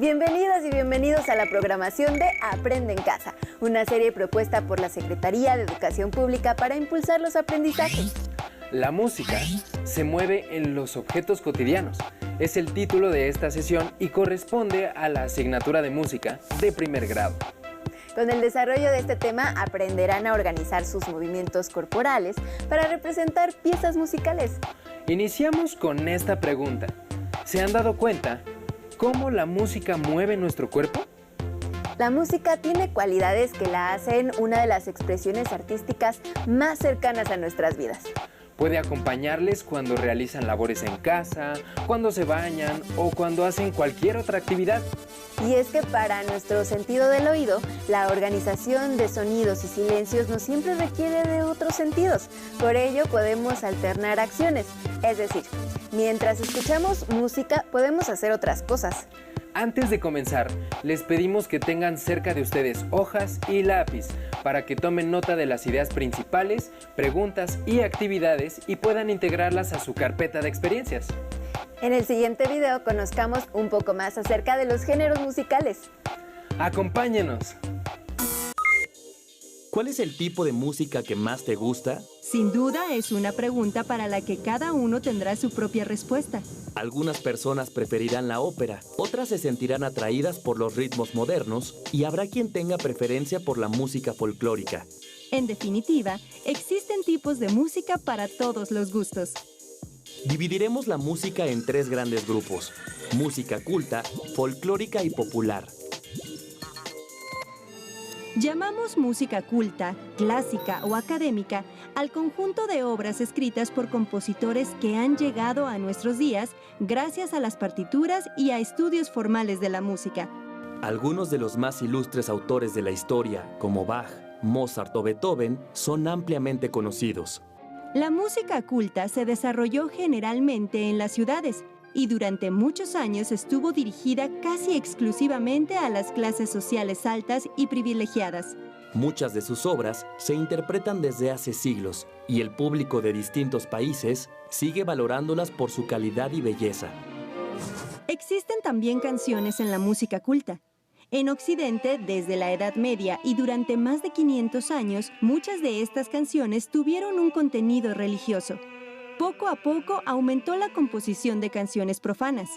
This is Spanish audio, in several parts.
Bienvenidas y bienvenidos a la programación de Aprende en Casa, una serie propuesta por la Secretaría de Educación Pública para impulsar los aprendizajes. La música se mueve en los objetos cotidianos. Es el título de esta sesión y corresponde a la asignatura de música de primer grado. Con el desarrollo de este tema aprenderán a organizar sus movimientos corporales para representar piezas musicales. Iniciamos con esta pregunta. ¿Se han dado cuenta cómo la música mueve nuestro cuerpo? La música tiene cualidades que la hacen una de las expresiones artísticas más cercanas a nuestras vidas. Puede acompañarles cuando realizan labores en casa, cuando se bañan o cuando hacen cualquier otra actividad. Y es que para nuestro sentido del oído, la organización de sonidos y silencios no siempre requiere de otros sentidos. Por ello podemos alternar acciones, es decir, mientras escuchamos música podemos hacer otras cosas. Antes de comenzar, les pedimos que tengan cerca de ustedes hojas y lápiz para que tomen nota de las ideas principales, preguntas y actividades y puedan integrarlas a su carpeta de experiencias. En el siguiente video conozcamos un poco más acerca de los géneros musicales. ¡Acompáñenos! ¿Cuál es el tipo de música que más te gusta? Sin duda es una pregunta para la que cada uno tendrá su propia respuesta. Algunas personas preferirán la ópera, otras se sentirán atraídas por los ritmos modernos y habrá quien tenga preferencia por la música folclórica. En definitiva, existen tipos de música para todos los gustos. Dividiremos la música en tres grandes grupos: música culta, folclórica y popular. Llamamos música culta, clásica o académica al conjunto de obras escritas por compositores que han llegado a nuestros días gracias a las partituras y a estudios formales de la música. Algunos de los más ilustres autores de la historia, como Bach, Mozart o Beethoven, son ampliamente conocidos. La música culta se desarrolló generalmente en las ciudades y durante muchos años estuvo dirigida casi exclusivamente a las clases sociales altas y privilegiadas. Muchas de sus obras se interpretan desde hace siglos y el público de distintos países sigue valorándolas por su calidad y belleza. Existen también canciones en la música culta. En Occidente, desde la Edad Media y durante más de 500 años, muchas de estas canciones tuvieron un contenido religioso. Poco a poco aumentó la composición de canciones profanas.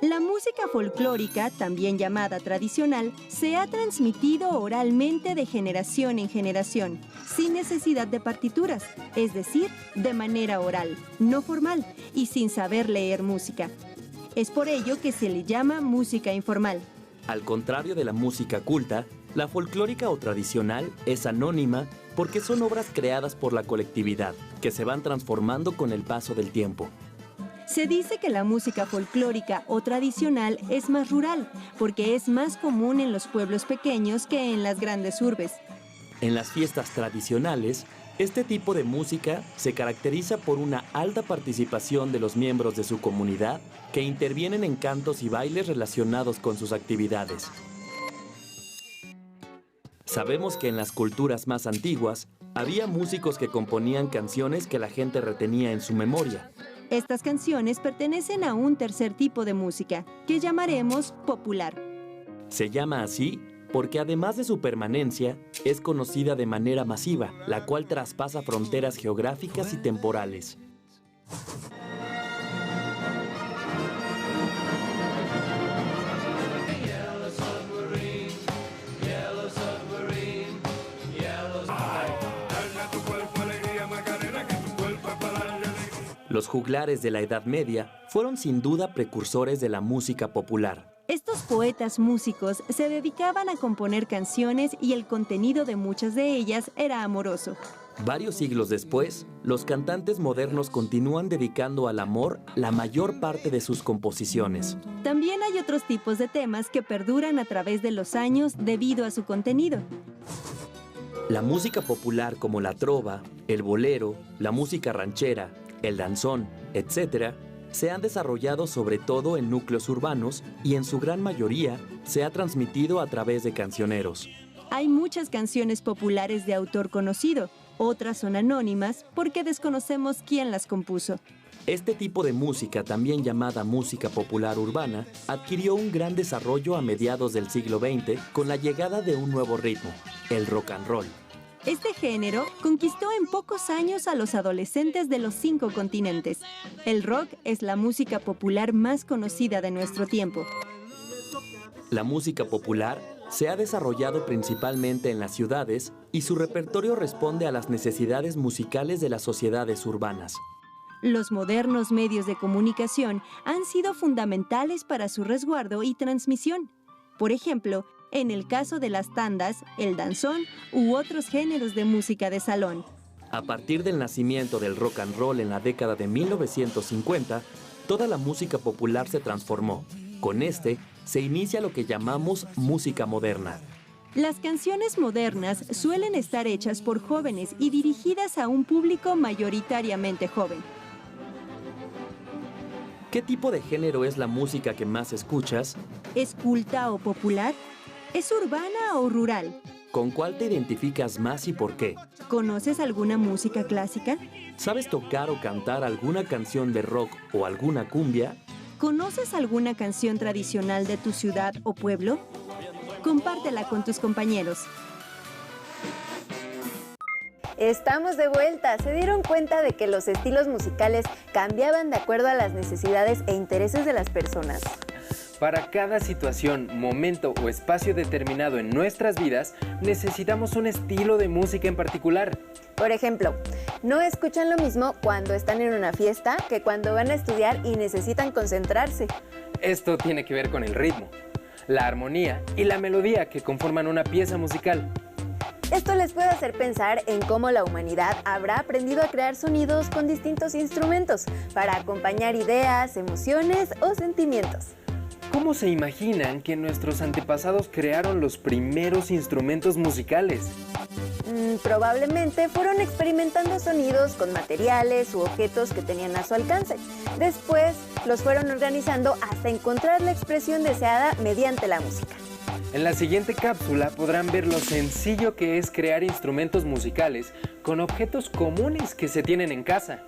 La música folclórica, también llamada tradicional, se ha transmitido oralmente de generación en generación, sin necesidad de partituras, es decir, de manera oral, no formal y sin saber leer música. Es por ello que se le llama música informal. Al contrario de la música culta, la folclórica o tradicional es anónima porque son obras creadas por la colectividad, que se van transformando con el paso del tiempo. Se dice que la música folclórica o tradicional es más rural, porque es más común en los pueblos pequeños que en las grandes urbes. En las fiestas tradicionales, este tipo de música se caracteriza por una alta participación de los miembros de su comunidad que intervienen en cantos y bailes relacionados con sus actividades. Sabemos que en las culturas más antiguas había músicos que componían canciones que la gente retenía en su memoria. Estas canciones pertenecen a un tercer tipo de música, que llamaremos popular. Se llama así porque además de su permanencia, es conocida de manera masiva, la cual traspasa fronteras geográficas y temporales. Los juglares de la Edad Media fueron sin duda precursores de la música popular. Estos poetas músicos se dedicaban a componer canciones y el contenido de muchas de ellas era amoroso. Varios siglos después, los cantantes modernos continúan dedicando al amor la mayor parte de sus composiciones. También hay otros tipos de temas que perduran a través de los años debido a su contenido. La música popular como la trova, el bolero, la música ranchera, el danzón, etc., se han desarrollado sobre todo en núcleos urbanos y en su gran mayoría se ha transmitido a través de cancioneros. Hay muchas canciones populares de autor conocido, otras son anónimas porque desconocemos quién las compuso. Este tipo de música, también llamada música popular urbana, adquirió un gran desarrollo a mediados del siglo XX con la llegada de un nuevo ritmo, el rock and roll. Este género conquistó en pocos años a los adolescentes de los 5 continentes. El rock es la música popular más conocida de nuestro tiempo. La música popular se ha desarrollado principalmente en las ciudades y su repertorio responde a las necesidades musicales de las sociedades urbanas. Los modernos medios de comunicación han sido fundamentales para su resguardo y transmisión. Por ejemplo, en el caso de las tandas, el danzón u otros géneros de música de salón. A partir del nacimiento del rock and roll en la década de 1950, toda la música popular se transformó. Con este, se inicia lo que llamamos música moderna. Las canciones modernas suelen estar hechas por jóvenes y dirigidas a un público mayoritariamente joven. ¿Qué tipo de género es la música que más escuchas? ¿Es culta o popular? ¿Es urbana o rural? ¿Con cuál te identificas más y por qué? ¿Conoces alguna música clásica? ¿Sabes tocar o cantar alguna canción de rock o alguna cumbia? ¿Conoces alguna canción tradicional de tu ciudad o pueblo? Compártela con tus compañeros. Estamos de vuelta. ¿Se dieron cuenta de que los estilos musicales cambiaban de acuerdo a las necesidades e intereses de las personas? Para cada situación, momento o espacio determinado en nuestras vidas, necesitamos un estilo de música en particular. Por ejemplo, no escuchan lo mismo cuando están en una fiesta que cuando van a estudiar y necesitan concentrarse. Esto tiene que ver con el ritmo, la armonía y la melodía que conforman una pieza musical. Esto les puede hacer pensar en cómo la humanidad habrá aprendido a crear sonidos con distintos instrumentos para acompañar ideas, emociones o sentimientos. ¿Cómo se imaginan que nuestros antepasados crearon los primeros instrumentos musicales? Probablemente fueron experimentando sonidos con materiales u objetos que tenían a su alcance. Después los fueron organizando hasta encontrar la expresión deseada mediante la música. En la siguiente cápsula podrán ver lo sencillo que es crear instrumentos musicales con objetos comunes que se tienen en casa.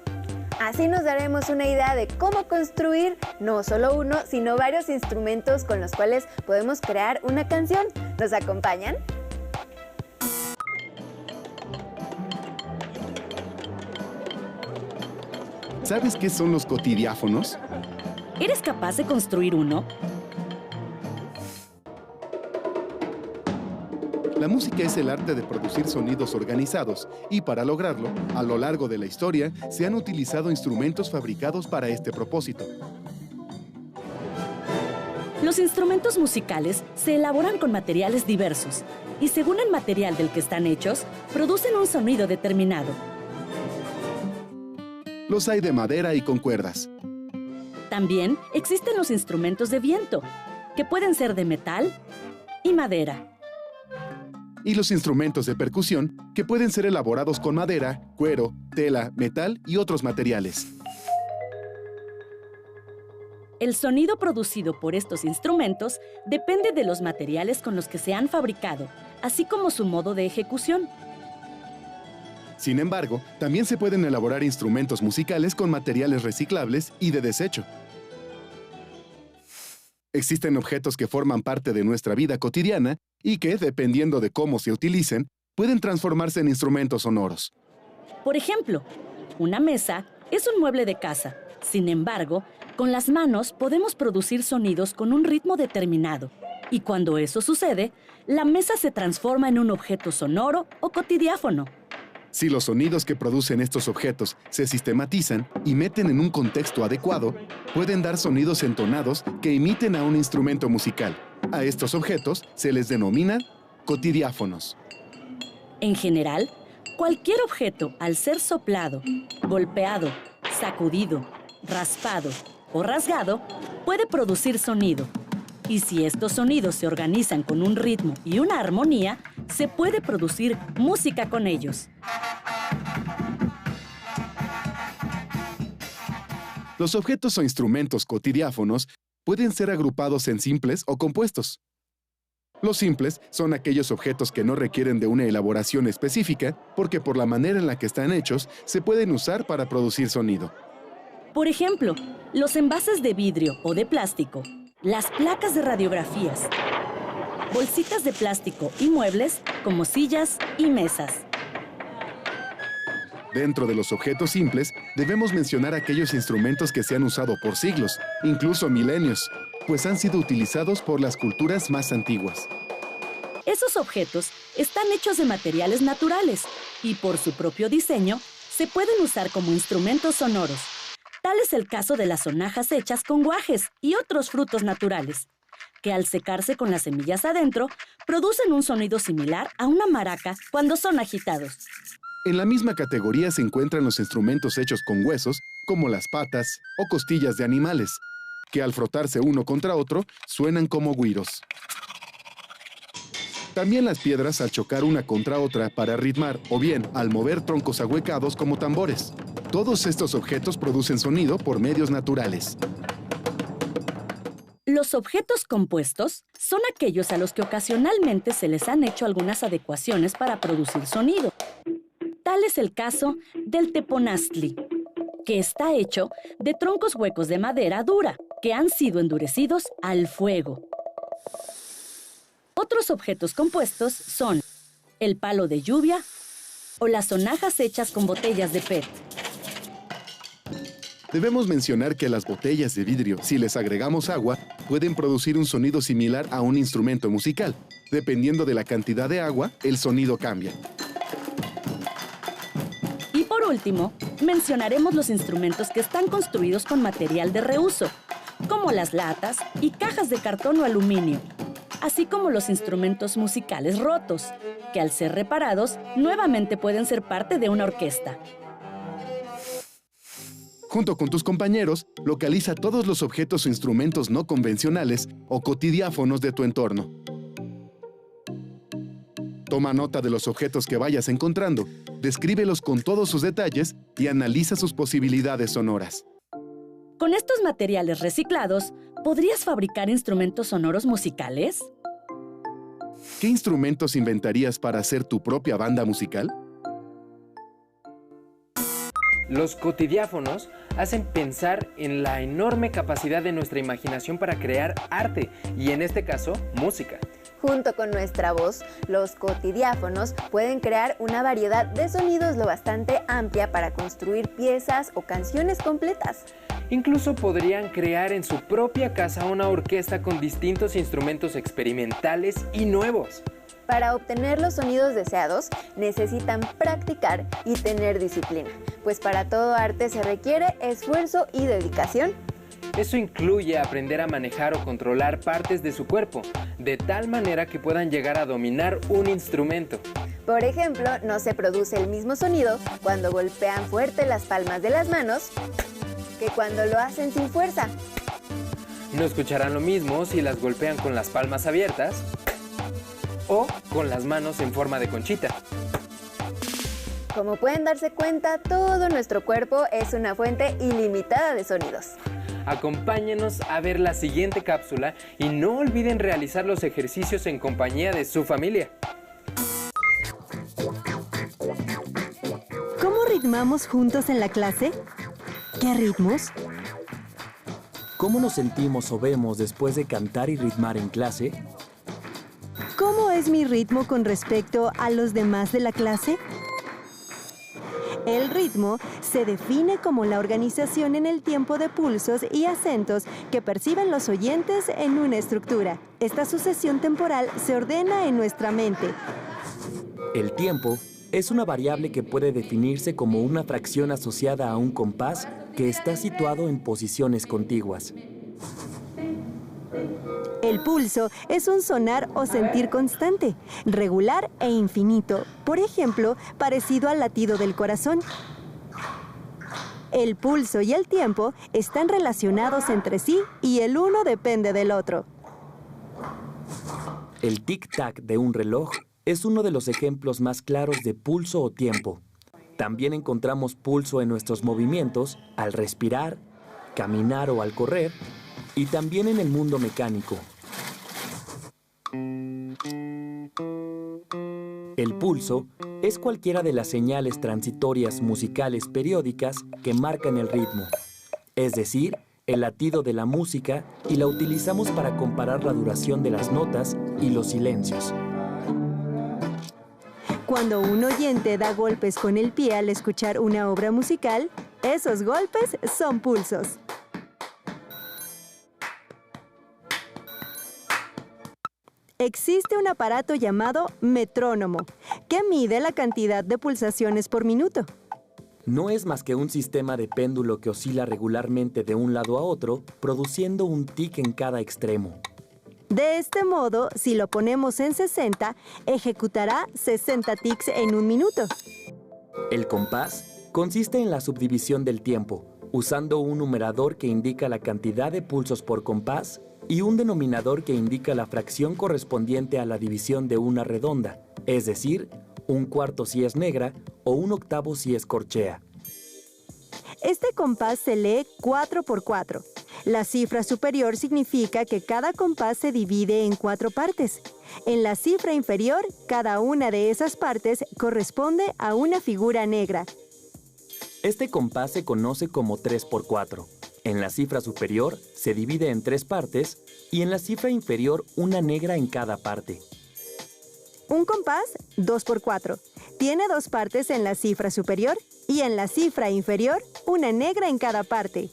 Así nos daremos una idea de cómo construir no solo uno, sino varios instrumentos con los cuales podemos crear una canción. ¿Nos acompañan? ¿Sabes qué son los cotidiáfonos? ¿Eres capaz de construir uno? La música es el arte de producir sonidos organizados y para lograrlo, a lo largo de la historia, se han utilizado instrumentos fabricados para este propósito. Los instrumentos musicales se elaboran con materiales diversos y según el material del que están hechos, producen un sonido determinado. Los hay de madera y con cuerdas. También existen los instrumentos de viento, que pueden ser de metal y madera. Y los instrumentos de percusión, que pueden ser elaborados con madera, cuero, tela, metal y otros materiales. El sonido producido por estos instrumentos depende de los materiales con los que se han fabricado, así como su modo de ejecución. Sin embargo, también se pueden elaborar instrumentos musicales con materiales reciclables y de desecho. Existen objetos que forman parte de nuestra vida cotidiana y que, dependiendo de cómo se utilicen, pueden transformarse en instrumentos sonoros. Por ejemplo, una mesa es un mueble de casa. Sin embargo, con las manos podemos producir sonidos con un ritmo determinado. Y cuando eso sucede, la mesa se transforma en un objeto sonoro o cotidiáfono. Si los sonidos que producen estos objetos se sistematizan y meten en un contexto adecuado, pueden dar sonidos entonados que imiten a un instrumento musical. A estos objetos se les denomina cotidiáfonos. En general, cualquier objeto, al ser soplado, golpeado, sacudido, raspado o rasgado, puede producir sonido. Y si estos sonidos se organizan con un ritmo y una armonía, se puede producir música con ellos. Los objetos o instrumentos cotidiáfonos pueden ser agrupados en simples o compuestos. Los simples son aquellos objetos que no requieren de una elaboración específica porque por la manera en la que están hechos se pueden usar para producir sonido. Por ejemplo, los envases de vidrio o de plástico, las placas de radiografías, bolsitas de plástico y muebles como sillas y mesas. Dentro de los objetos simples, debemos mencionar aquellos instrumentos que se han usado por siglos, incluso milenios, pues han sido utilizados por las culturas más antiguas. Esos objetos están hechos de materiales naturales y por su propio diseño se pueden usar como instrumentos sonoros. Tal es el caso de las sonajas hechas con guajes y otros frutos naturales, que al secarse con las semillas adentro, producen un sonido similar a una maraca cuando son agitados. En la misma categoría se encuentran los instrumentos hechos con huesos, como las patas o costillas de animales, que al frotarse uno contra otro, suenan como güiros. También las piedras al chocar una contra otra para ritmar, o bien al mover troncos ahuecados como tambores. Todos estos objetos producen sonido por medios naturales. Los objetos compuestos son aquellos a los que ocasionalmente se les han hecho algunas adecuaciones para producir sonido. Tal es el caso del teponaztli, que está hecho de troncos huecos de madera dura, que han sido endurecidos al fuego. Otros objetos compuestos son el palo de lluvia o las sonajas hechas con botellas de PET. Debemos mencionar que las botellas de vidrio, si les agregamos agua, pueden producir un sonido similar a un instrumento musical. Dependiendo de la cantidad de agua, el sonido cambia. Y por último, mencionaremos los instrumentos que están construidos con material de reuso, como las latas y cajas de cartón o aluminio, así como los instrumentos musicales rotos, que al ser reparados, nuevamente pueden ser parte de una orquesta. Junto con tus compañeros, localiza todos los objetos o instrumentos no convencionales o cotidiáfonos de tu entorno. Toma nota de los objetos que vayas encontrando, descríbelos con todos sus detalles y analiza sus posibilidades sonoras. Con estos materiales reciclados, ¿podrías fabricar instrumentos sonoros musicales? ¿Qué instrumentos inventarías para hacer tu propia banda musical? Los cotidiáfonos hacen pensar en la enorme capacidad de nuestra imaginación para crear arte y, en este caso, música. Junto con nuestra voz, los cotidiáfonos pueden crear una variedad de sonidos lo bastante amplia para construir piezas o canciones completas. Incluso podrían crear en su propia casa una orquesta con distintos instrumentos experimentales y nuevos. Para obtener los sonidos deseados, necesitan practicar y tener disciplina, pues para todo arte se requiere esfuerzo y dedicación. Eso incluye aprender a manejar o controlar partes de su cuerpo, de tal manera que puedan llegar a dominar un instrumento. Por ejemplo, no se produce el mismo sonido cuando golpean fuerte las palmas de las manos que cuando lo hacen sin fuerza. No escucharán lo mismo si las golpean con las palmas abiertas o con las manos en forma de conchita. Como pueden darse cuenta, todo nuestro cuerpo es una fuente ilimitada de sonidos. Acompáñenos a ver la siguiente cápsula y no olviden realizar los ejercicios en compañía de su familia. ¿Cómo ritmamos juntos en la clase? ¿Qué ritmos? ¿Cómo nos sentimos o vemos después de cantar y ritmar en clase? ¿Cómo es mi ritmo con respecto a los demás de la clase? El ritmo se define como la organización en el tiempo de pulsos y acentos que perciben los oyentes en una estructura. Esta sucesión temporal se ordena en nuestra mente. El tiempo es una variable que puede definirse como una fracción asociada a un compás que está situado en posiciones contiguas. El pulso es un sonar o sentir constante, regular e infinito, por ejemplo, parecido al latido del corazón. El pulso y el tiempo están relacionados entre sí y el uno depende del otro. El tic-tac de un reloj es uno de los ejemplos más claros de pulso o tiempo. También encontramos pulso en nuestros movimientos, al respirar, caminar o al correr, y también en el mundo mecánico. El pulso es cualquiera de las señales transitorias musicales periódicas que marcan el ritmo. es decir, el latido de la música, y la utilizamos para comparar la duración de las notas y los silencios. Cuando un oyente da golpes con el pie al escuchar una obra musical, esos golpes son pulsos. Existe un aparato llamado metrónomo, que mide la cantidad de pulsaciones por minuto. No es más que un sistema de péndulo que oscila regularmente de un lado a otro, produciendo un tic en cada extremo. De este modo, si lo ponemos en 60, ejecutará 60 tics en un minuto. El compás consiste en la subdivisión del tiempo, usando un numerador que indica la cantidad de pulsos por compás y un denominador que indica la fracción correspondiente a la división de una redonda, es decir, un cuarto si es negra o un octavo si es corchea. Este compás se lee 4 por 4. La cifra superior significa que cada compás se divide en 4 partes. En la cifra inferior, cada una de esas partes corresponde a una figura negra. Este compás se conoce como 3 por 4. En la cifra superior se divide en 3 partes y en la cifra inferior una negra en cada parte. Un compás, 2 por 4. Tiene 2 partes en la cifra superior y en la cifra inferior una negra en cada parte.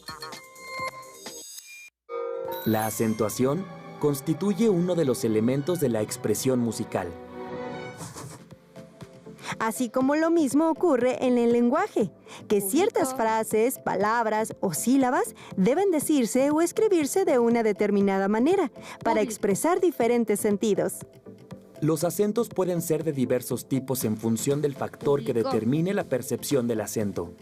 La acentuación constituye uno de los elementos de la expresión musical. Así como lo mismo ocurre en el lenguaje, que ciertas frases, palabras o sílabas deben decirse o escribirse de una determinada manera para expresar diferentes sentidos. Los acentos pueden ser de diversos tipos en función del factor que determine la percepción del acento.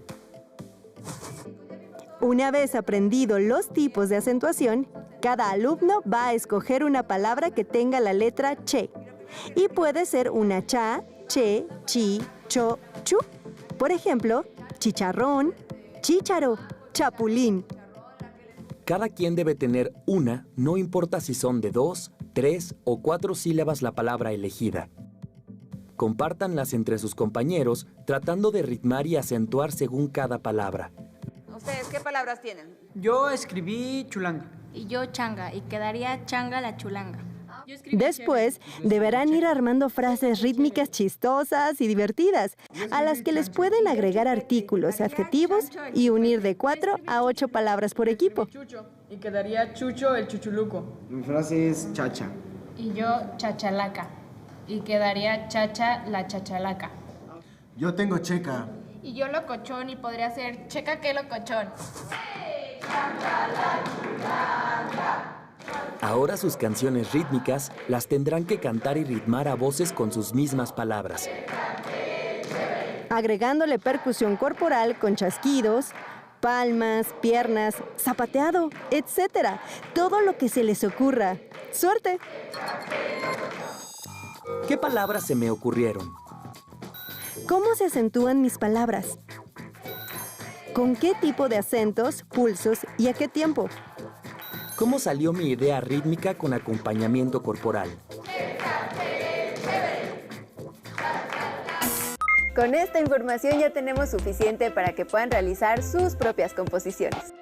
Una vez aprendido los tipos de acentuación, cada alumno va a escoger una palabra que tenga la letra che. Y puede ser una cha, che, chi, cho, chu. Por ejemplo, chicharrón, chícharo, chapulín. Cada quien debe tener una, no importa si son de 2, 3 o 4 sílabas la palabra elegida. Compártanlas entre sus compañeros, tratando de ritmar y acentuar según cada palabra. ¿Ustedes qué palabras tienen? Yo escribí chulanga. Y yo changa, y quedaría changa la chulanga. Después, deberán ir armando frases rítmicas chistosas y divertidas, a las que les pueden agregar artículos, adjetivos y unir de 4 a 8 palabras por equipo. Y quedaría chucho el chuchuluco. Mi frase es chacha. Y yo chachalaca, y quedaría chacha la chachalaca. Yo tengo checa. Y yo locochón, y podría ser checa que locochón. Ahora sus canciones rítmicas las tendrán que cantar y ritmar a voces con sus mismas palabras, agregándole percusión corporal con chasquidos, palmas, piernas, zapateado, etc. Todo lo que se les ocurra. ¡Suerte! ¿Qué palabras se me ocurrieron? ¿Cómo se acentúan mis palabras? ¿Con qué tipo de acentos, pulsos y a qué tiempo? ¿Cómo salió mi idea rítmica con acompañamiento corporal? Con esta información ya tenemos suficiente para que puedan realizar sus propias composiciones.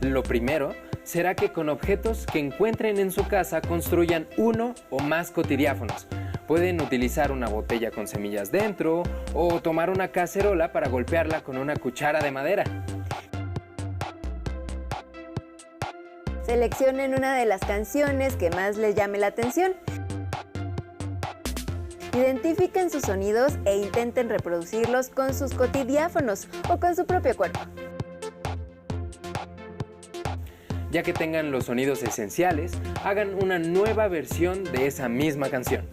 Lo primero será que con objetos que encuentren en su casa construyan uno o más cotidiáfonos. Pueden utilizar una botella con semillas dentro o tomar una cacerola para golpearla con una cuchara de madera. Seleccionen una de las canciones que más les llame la atención. Identifiquen sus sonidos e intenten reproducirlos con sus cotidiáfonos o con su propio cuerpo. Ya que tengan los sonidos esenciales, hagan una nueva versión de esa misma canción.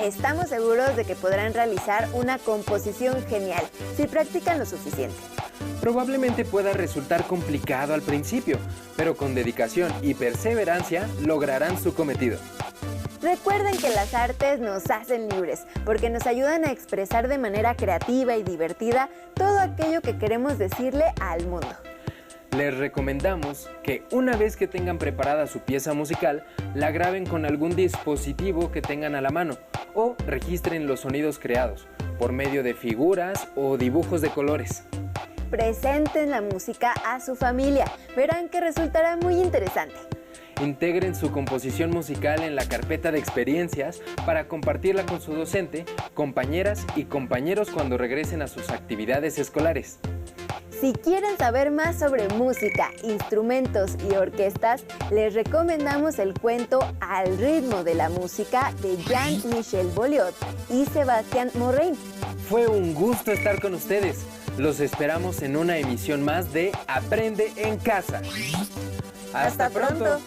Estamos seguros de que podrán realizar una composición genial si practican lo suficiente. Probablemente pueda resultar complicado al principio, pero con dedicación y perseverancia lograrán su cometido. Recuerden que las artes nos hacen libres, porque nos ayudan a expresar de manera creativa y divertida todo aquello que queremos decirle al mundo. Les recomendamos que una vez que tengan preparada su pieza musical, la graben con algún dispositivo que tengan a la mano o registren los sonidos creados por medio de figuras o dibujos de colores. presenten la música a su familia. Verán que resultará muy interesante. Integren su composición musical en la carpeta de experiencias para compartirla con su docente, compañeras y compañeros cuando regresen a sus actividades escolares. Si quieren saber más sobre música, instrumentos y orquestas, les recomendamos el cuento Al ritmo de la música de Jean-Michel Bolyot y Sebastián Morrain. Fue un gusto estar con ustedes. Los esperamos en una emisión más de Aprende en Casa. ¡Hasta pronto!